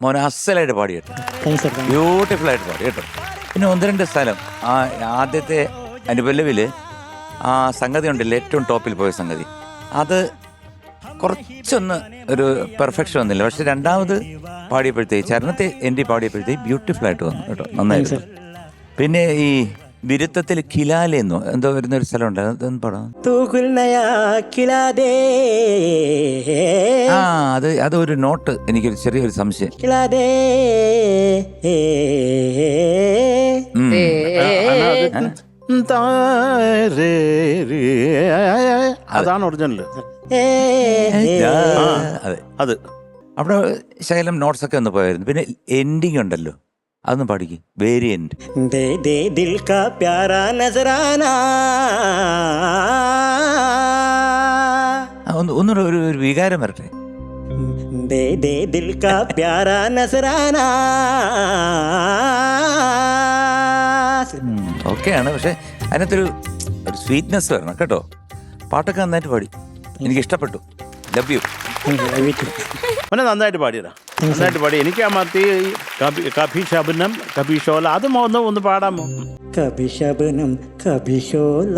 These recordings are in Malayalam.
മോനെ അസലായിട്ട് പാടി കേട്ടോ, ബ്യൂട്ടിഫുൾ ആയിട്ട് പാടി കേട്ടോ. പിന്നെ ഒന്ന് രണ്ട് സ്ഥലം ആ ആദ്യത്തെ അനുപല്ലവില് ആ സംഗതി ഉണ്ടല്ലോ, ഏറ്റവും ടോപ്പിൽ പോയ സംഗതി, അത് കുറച്ചൊന്ന് ഒരു പെർഫെക്ഷൻ വന്നില്ല. പക്ഷെ രണ്ടാമത് പാടിയപ്പോഴത്തേക്ക് ചരണത്തെ എൻ്റെ പാടിയപ്പോഴത്തേക്ക് ബ്യൂട്ടിഫുൾ ആയിട്ട് വന്നു കേട്ടോ, നന്നായിരുന്നു. പിന്നെ ഈ വിരുദ്ധത്തിൽ കിലാലെന്നോ എന്തോ വരുന്നൊരു സ്ഥലം ഉണ്ട്, അതൊന്ന് പാടാം. ആ അതൊരു നോട്ട് എനിക്കൊരു ചെറിയൊരു സംശയം. അതാണ് ഒറിജിനൽ. അതെ, അത് അവിടെ ശകലം നോട്ട്സ് ഒക്കെ ഒന്ന് പോയായിരുന്നു. പിന്നെ എൻഡിങ് ഉണ്ടല്ലോ, അതൊന്ന് പാടിക്കും. Very end. ഒന്നുകൂടെ ഒരു വികാരം വരട്ടെ. ഓക്കെയാണ്, പക്ഷെ അതിനകത്തൊരു സ്വീറ്റ്നെസ് വരണം കേട്ടോ. പാട്ടൊക്കെ നന്നായിട്ട് പാടി, എനിക്ക് ഇഷ്ടപ്പെട്ടു. Love you. മോനെ നന്നായിട്ട് പാടിയതാ, നന്നായിട്ട് പാടി. എനിക്ക് ആ മത്തി കഭി ശബനം കഭി ഷോല അത് ഒന്ന് പാടാമോ? കഭി ശബനം കഭി ഷോല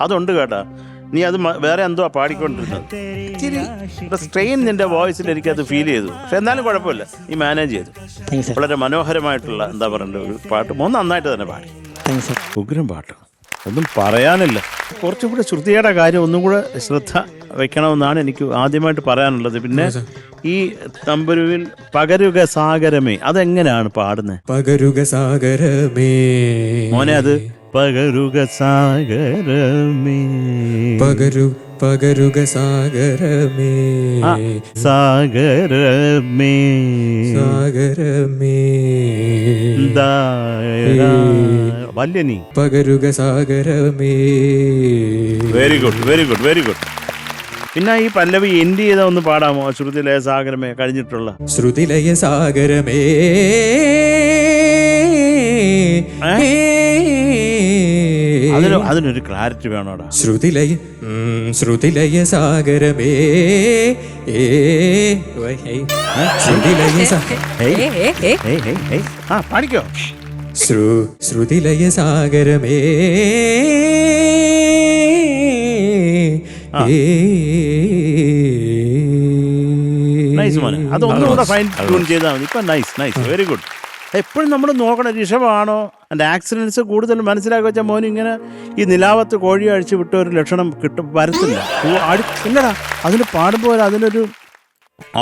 അതുണ്ട് കേട്ടാ. നീ അത് വേറെ എന്തോ പാടിക്കൊണ്ടിരുന്നത്. ഇച്ചിരി സ്ട്രെയിൻ നിന്റെ വോയിസിൽ എനിക്കത് ഫീൽ ചെയ്തു. പക്ഷെ എന്നാലും കുഴപ്പമില്ല, നീ മാനേജ് ചെയ്തു. വളരെ മനോഹരമായിട്ടുള്ള എന്താ പറയണ്ട ഒരു പാട്ട്. മോൻ നന്നായിട്ട് തന്നെ പാടി. ഉഗ്രം പാട്ട്, ഒന്നും പറയാനില്ല. കുറച്ചും കൂടെ ശ്രുതിയുടെ കാര്യം ഒന്നും കൂടെ ശ്രദ്ധ വെക്കണമെന്നാണ് എനിക്ക് ആദ്യമായിട്ട് പറയാനുള്ളത്. പിന്നെ ഈ തമ്പുരുവിൽ പകരുക സാഗരമേ അതെങ്ങനെയാണ് പാടുന്നത്? പകരുക സാഗരമേ മോനെ, അത് പകരുക സാഗരമേ പകരുക സാഗരമേ സാഗരമേ സാഗരമേ വല്യനി പകരുക സാഗരമേ. Very good, very good, very good. പിന്നെ ഈ പല്ലവി എൻഡ് ചെയ്ത ഒന്ന് പാടാമോ? ശ്രുതിലയ സാഗരമേ കഴിഞ്ഞിട്ടുള്ള ശ്രുതിലയ സാഗരമേ അതിനൊരു ക്ലാരിറ്റി വേണോടാ. ശ്രുതിലയ സാഗരമേ പാടിക്കോ. ശ്രുതിലയ സാഗരമേ നൈസ് മോനെ, അതൊന്നുകൂടെ ഫൈൻ ട്യൂൺ ചെയ്താൽ മതി. ഇപ്പൊ നൈസ്, നൈസ്, വെരി ഗുഡ്. എപ്പോഴും നമ്മൾ നോക്കണം, ഋഷഭമാണോ എൻ്റെ ആക്സിഡൻസ് കൂടുതൽ മനസ്സിലാക്കി വെച്ചാൽ മോനും ഇങ്ങനെ ഈ നിലാവത്ത് കോഴി അഴിച്ച് വിട്ട ഒരു ലക്ഷണം വരത്തില്ല. ഇല്ലടാ, അതിന് പാടുമ്പോൾ അതിനൊരു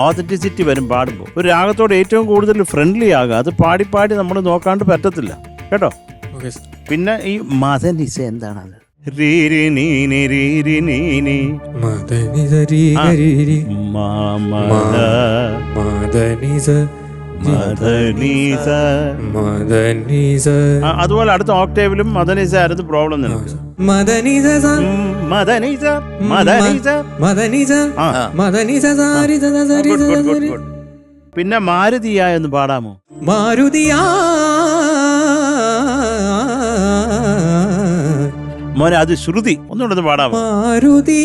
ഓതന്റിസിറ്റി വരും. പാടുമ്പോൾ ഒരു രാഗത്തോട് ഏറ്റവും കൂടുതൽ ഫ്രണ്ട്ലി ആകുക. അത് പാടി പാടി നമ്മൾ നോക്കാണ്ട് പറ്റത്തില്ല കേട്ടോ. പിന്നെ ഈ മദനിസ എന്താണ്? അതുപോലെ അടുത്ത ഓക്ടേവിലും മദനിസ ആയിരുന്നു പ്രോബ്ലം. പിന്നെ മാരുതിയ എന്ന് പാടാമോ? മാരുതിയാ മോനെ, അത് ശ്രുതി ഒന്നുകൊണ്ടൊന്ന് പാടാമോ? മാരുതി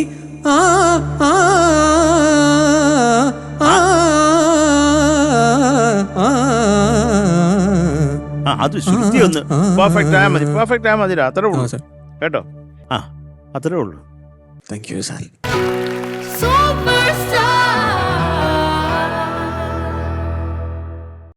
അത് ശ്രുതി ഒന്ന് പെർഫെക്റ്റ് ആയാൽ മതി. പെർഫെക്റ്റ് ആയാൽ മതി, അത്രേ ഉള്ളൂ കേട്ടോ. അത്രേ ഉള്ളൂ. Thank you sir.